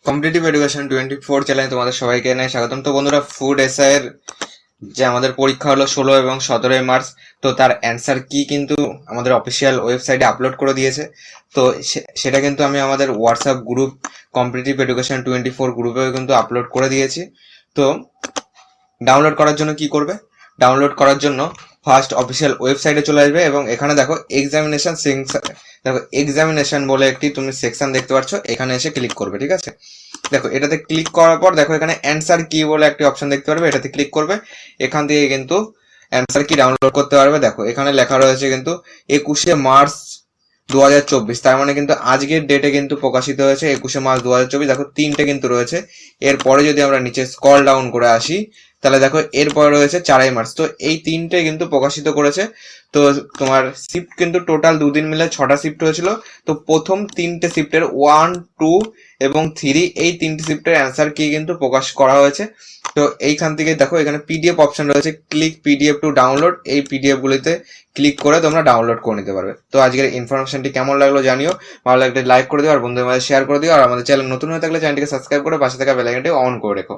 Competitive education 24 চ্যানেলে তোমাদের সবাইকে জানাই স্বাগতম। তো বন্ধুরা, ফুড এসআই এর যে আমাদের পরীক্ষা হলো 16 এবং 17 মার্চ, তো তার অ্যান্সার কি কিন্তু আমাদের অফিসিয়াল ওয়েবসাইটে আপলোড করে দিয়েছে। তো সেটা কিন্তু আমি আমাদের হোয়াটসঅ্যাপ গ্রুপ কম্পিটিটিভ এডুকেশন 24 গ্রুপেও কিন্তু আপলোড করে দিয়েছি। তো ডাউনলোড করার জন্য কি করবে? ডাউনলোড করার জন্য ফার্স্ট অফিসিয়াল ওয়েবসাইটে চলে আসবে এবং এখানে দেখো এক্সামিনেশন বলে একটি তুমি সেকশন দেখতে পাচ্ছ, এখানে এসে ক্লিক করবে। ঠিক আছে, দেখো এটাতে ক্লিক করার পর দেখো এখানে অ্যান্সার কি বলে একটি অপশন দেখতে পারবে, এটাতে ক্লিক করবে। এখান থেকে কিন্তু অ্যান্সার কি ডাউনলোড করতে পারবে। দেখো এখানে লেখা রয়েছে কিন্তু 21 মার্চ 2024, তার মানে কিন্তু আজকের ডেটে কিন্তু প্রকাশিত হয়েছে 21 মার্চ 2024। দেখো তিনটে কিন্তু রয়েছে। এরপরে যদি আমরা নিচে স্ক্রল ডাউন করে আসি তাহলে দেখো এরপরে রয়েছে 4 মার্চ। তো এই তিনটে কিন্তু প্রকাশিত করেছে। তো তোমার শিফট কিন্তু টোটাল দুদিন মিলে 6টা শিফট হয়েছিল। তো প্রথম তিনটে শিফটের 1, 2 এবং 3 এই তিনটে শিফটের অ্যান্সার কি কিন্তু প্রকাশ করা হয়েছে। তো এইখান থেকে দেখো এখানে পিডিএফ অপশন রয়েছে, ক্লিক পিডিএফ টু ডাউনলোড। এই পিডিএফ গুলিতে ক্লিক করে তোমরা ডাউনলোড করে নিতে পারবে। তো আজকের ইনফরমেশনটি কেমন লাগলো জানিও, ভালো লাগলে লাইক করে দিও আর বন্ধুদের মধ্যে শেয়ার করে দিও। আর আমাদের চ্যানেল নতুন হয়ে থাকলে চ্যানেলটিকে সাবস্ক্রাইব করে পাশে থাকা বেল আইকনটি অন করে রেখো।